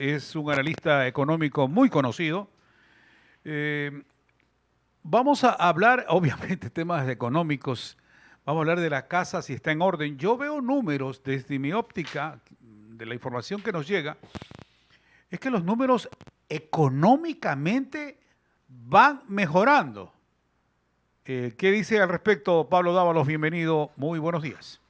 es un analista económico muy conocido. Eh, Vamos a hablar, obviamente, temas económicos. Vamos a hablar de la casa, si está en orden. Yo veo números desde mi óptica, de la información que nos llega, es que los números económicamente van mejorando. ¿Qué dice al respecto Pablo Dávalos? Bienvenido, muy buenos días.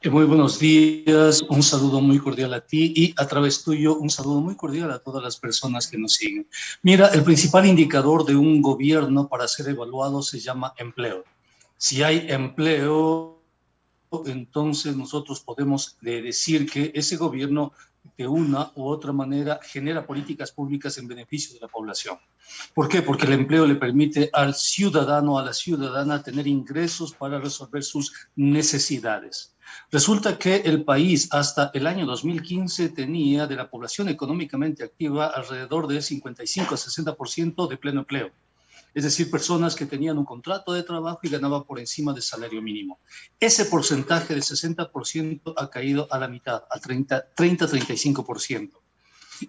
Muy buenos días, un saludo muy cordial a ti y a través tuyo un saludo muy cordial a todas las personas que nos siguen. Mira, el principal indicador de un gobierno para ser evaluado se llama empleo. Si hay empleo, entonces nosotros podemos decir que ese gobierno de una u otra manera genera políticas públicas en beneficio de la población. ¿Por qué? Porque el empleo le permite al ciudadano, a la ciudadana, tener ingresos para resolver sus necesidades. Resulta que el país hasta el año 2015 tenía de la población económicamente activa alrededor de 55 a 60% de pleno empleo. Es decir, personas que tenían un contrato de trabajo y ganaban por encima del salario mínimo. Ese porcentaje del 60% ha caído a la mitad, al 30-35%.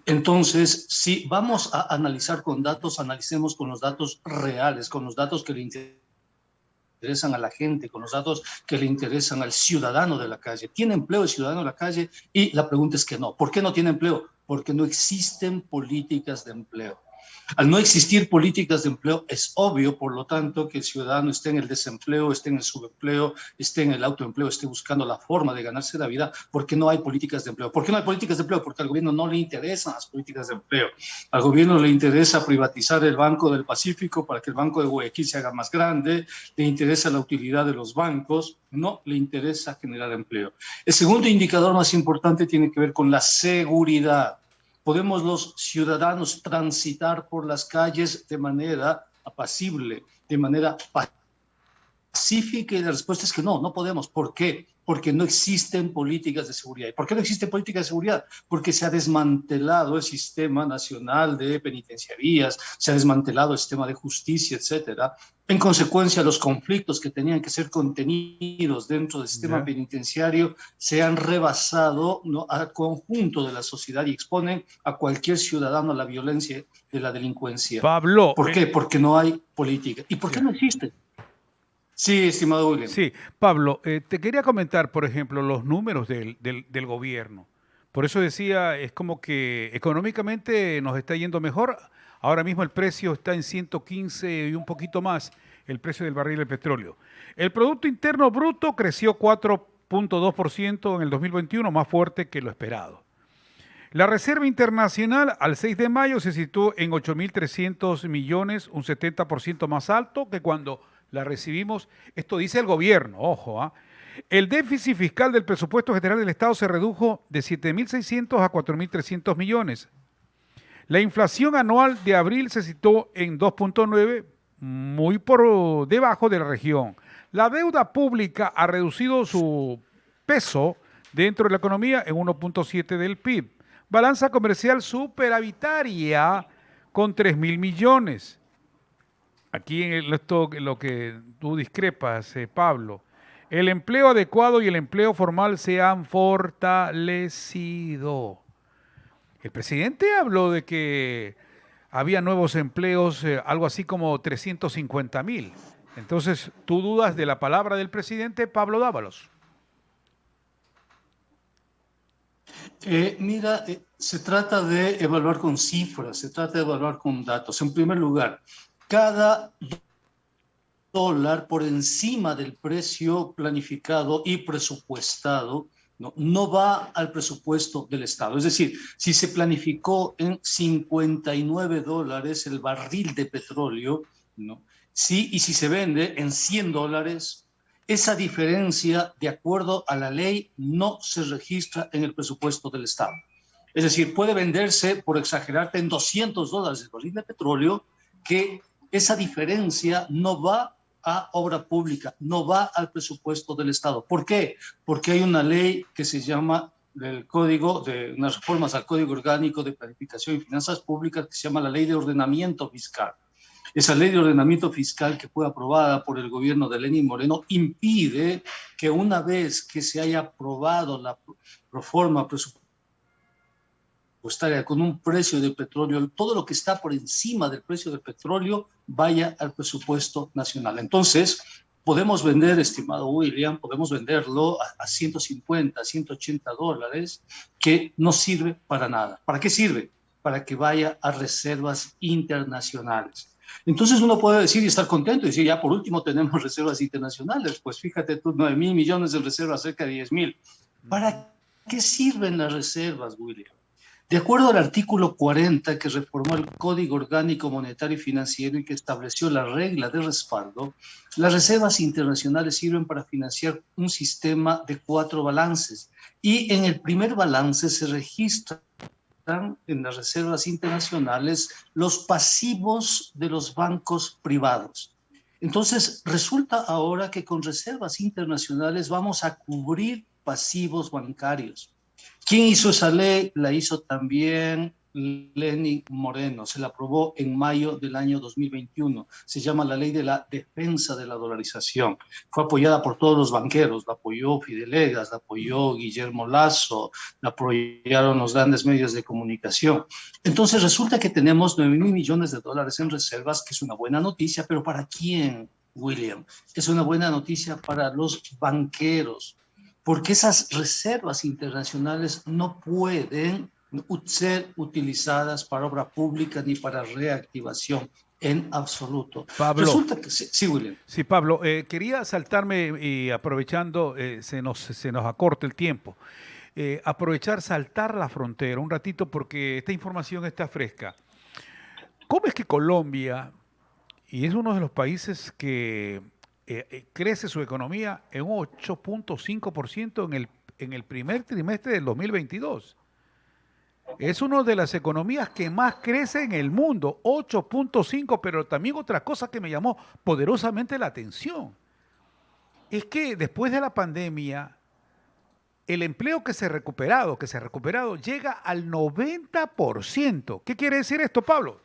Entonces, si vamos a analizar con datos, analicemos con los datos reales, con los datos que le interesan a la gente, con los datos que le interesan al ciudadano de la calle. ¿Tiene empleo el ciudadano de la calle? Y la pregunta es que no. ¿Por qué no tiene empleo? Porque no existen políticas de empleo. Al no existir políticas de empleo, es obvio, por lo tanto, que el ciudadano esté en el desempleo, esté en el subempleo, esté en el autoempleo, esté buscando la forma de ganarse la vida, porque no hay políticas de empleo. ¿Por qué no hay políticas de empleo? Porque al gobierno no le interesan las políticas de empleo. Al gobierno le interesa privatizar el Banco del Pacífico para que el Banco de Guayaquil se haga más grande, le interesa la utilidad de los bancos, no le interesa generar empleo. El segundo indicador más importante tiene que ver con la seguridad. ¿Podemos los ciudadanos transitar por las calles de manera apacible, de manera pacífica? Y la respuesta es que no, no podemos. ¿Por qué? Porque no existen políticas de seguridad. ¿Y por qué no existen políticas de seguridad? Porque se ha desmantelado el sistema nacional de penitenciarías, se ha desmantelado el sistema de justicia, etcétera. En consecuencia, los conflictos que tenían que ser contenidos dentro del sistema ¿Ya? penitenciario se han rebasado, ¿no?, al conjunto de la sociedad y exponen a cualquier ciudadano a la violencia de la delincuencia. Pablo, ¿Por qué? Porque no hay política. ¿Y por qué ya. no existe? Sí, estimado William. Sí, Pablo, te quería comentar, por ejemplo, los números del gobierno. Por eso decía, es como que económicamente nos está yendo mejor. Ahora mismo el precio está en 115 y un poquito más, el precio del barril de petróleo. El Producto Interno Bruto creció 4,2% en el 2021, más fuerte que lo esperado. La Reserva Internacional al 6 de mayo se situó en 8.300 millones, un 70% más alto que cuando la recibimos. Esto dice el gobierno, ojo. El déficit fiscal del presupuesto general del Estado se redujo de 7.600 a 4.300 millones. La inflación anual de abril se situó en 2,9, muy por debajo de la región. La deuda pública ha reducido su peso dentro de la economía en 1,7 del PIB. Balanza comercial superavitaria con 3.000 millones. Aquí en esto, lo que tú discrepas, Pablo. El empleo adecuado y el empleo formal se han fortalecido. El presidente habló de que había nuevos empleos, algo así como 350.000. Entonces, ¿tú dudas de la palabra del presidente Pablo Dávalos? Mira, se trata de evaluar con cifras, se trata de evaluar con datos. En primer lugar, cada dólar por encima del precio planificado y presupuestado no va al presupuesto del Estado. Es decir, si se planificó en $59 el barril de petróleo, ¿no? Sí, y si se vende en $100, esa diferencia, de acuerdo a la ley, no se registra en el presupuesto del Estado. Es decir, puede venderse, por exagerarte, en $200 el barril de petróleo, que esa diferencia no va a obra pública, no va al presupuesto del Estado. ¿Por qué? Porque hay una ley que se llama del Código, de unas reformas al Código Orgánico de Planificación y Finanzas Públicas, que se llama la Ley de Ordenamiento Fiscal. Esa ley de ordenamiento fiscal que fue aprobada por el gobierno de Lenín Moreno impide que una vez que se haya aprobado la reforma presupuestaria presupuestaria con un precio de petróleo, todo lo que está por encima del precio del petróleo vaya al presupuesto nacional. Entonces, podemos vender, estimado William, podemos venderlo a 150, $180, que no sirve para nada. ¿Para qué sirve? Para que vaya a reservas internacionales. Entonces uno puede decir y estar contento y decir, ya por último tenemos reservas internacionales. Pues fíjate tú, 9.000 millones de reservas, cerca de 10.000. ¿Para qué sirven las reservas, William? De acuerdo al artículo 40 que reformó el Código Orgánico Monetario y Financiero y que estableció la regla de respaldo, las reservas internacionales sirven para financiar un sistema de 4 balances. Y en el primer balance se registran en las reservas internacionales los pasivos de los bancos privados. Entonces, resulta ahora que con reservas internacionales vamos a cubrir pasivos bancarios. ¿Quién hizo esa ley? La hizo también Lenín Moreno. Se la aprobó en mayo del año 2021. Se llama la Ley de la Defensa de la Dolarización. Fue apoyada por todos los banqueros. La apoyó Fidelegas, la apoyó Guillermo Lasso, la apoyaron los grandes medios de comunicación. Entonces resulta que tenemos 9.000 millones de dólares en reservas, que es una buena noticia, pero ¿para quién, William? Es una buena noticia para los banqueros, porque esas reservas internacionales no pueden ser utilizadas para obra pública ni para reactivación en absoluto. Pablo, Resulta que sí, William. sí, Pablo, quería saltarme y aprovechando, se nos acorta el tiempo, aprovechar, saltar la frontera un ratito porque esta información está fresca. ¿Cómo es que Colombia, y es uno de los países que crece su economía en un 8.5% en el primer trimestre del 2022? Es una de las economías que más crece en el mundo, 8.5, pero también otra cosa que me llamó poderosamente la atención es que después de la pandemia, el empleo que se ha recuperado llega al 90%. ¿Qué quiere decir esto, Pablo?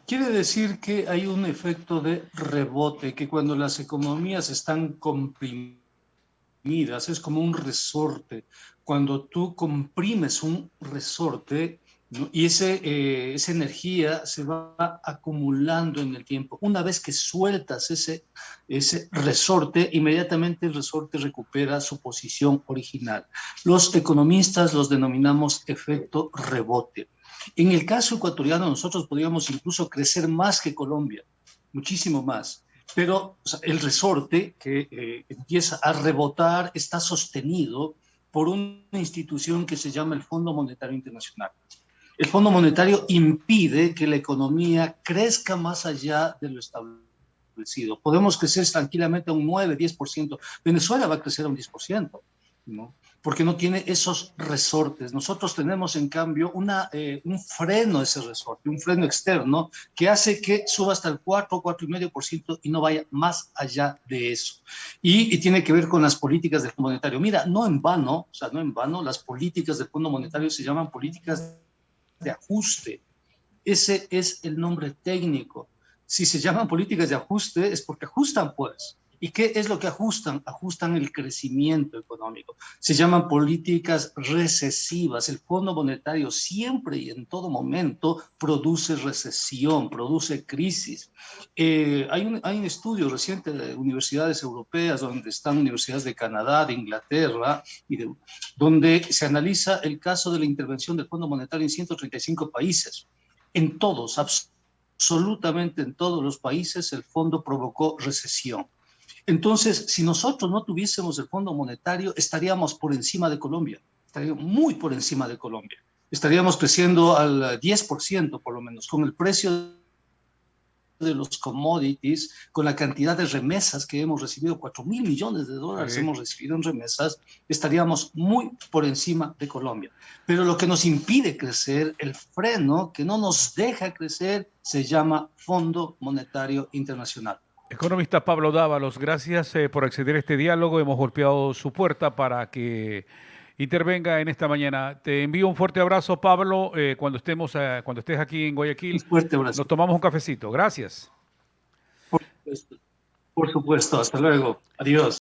Quiere decir que hay un efecto de rebote, que cuando las economías están comprimidas, es como un resorte. Cuando tú comprimes un resorte, ¿no? Y esa energía se va acumulando en el tiempo. Una vez que sueltas ese resorte, inmediatamente el resorte recupera su posición original. Los economistas los denominamos efecto rebote. En el caso ecuatoriano, nosotros podríamos incluso crecer más que Colombia, muchísimo más. Pero o sea, el resorte que empieza a rebotar está sostenido por una institución que se llama el Fondo Monetario Internacional. El Fondo Monetario impide que la economía crezca más allá de lo establecido. Podemos crecer tranquilamente a un 9-10%. Venezuela va a crecer a un 10%, ¿no? Porque no tiene esos resortes. Nosotros tenemos, en cambio, un freno a ese resorte, un freno externo que hace que suba hasta el 4,5% y no vaya más allá de eso. Y tiene que ver con las políticas del Fondo Monetario. Mira, no en vano, o sea, no en vano, las políticas del Fondo Monetario se llaman políticas de ajuste. Ese es el nombre técnico. Si se llaman políticas de ajuste es porque ajustan, pues. ¿Y qué es lo que ajustan? Ajustan el crecimiento económico. Se llaman políticas recesivas. El Fondo Monetario siempre y en todo momento produce recesión, produce crisis. Hay un estudio reciente de universidades europeas, donde están universidades de Canadá, de Inglaterra, donde se analiza el caso de la intervención del Fondo Monetario en 135 países. En todos, absolutamente en todos los países, el fondo provocó recesión. Entonces, si nosotros no tuviésemos el Fondo Monetario, estaríamos por encima de Colombia, estaríamos muy por encima de Colombia. Estaríamos creciendo al 10% por lo menos, con el precio de los commodities, con la cantidad de remesas que hemos recibido, 4.000 millones de dólares hemos recibido en remesas, estaríamos muy por encima de Colombia. Pero lo que nos impide crecer, el freno que no nos deja crecer, se llama Fondo Monetario Internacional. Economista Pablo Dávalos, gracias por acceder a este diálogo. Hemos golpeado su puerta para que intervenga en esta mañana. Te envío un fuerte abrazo, Pablo. Cuando estés aquí en Un Guayaquil, fuerte abrazo. nos tomamos un cafecito. Gracias. Por supuesto, hasta luego. Adiós.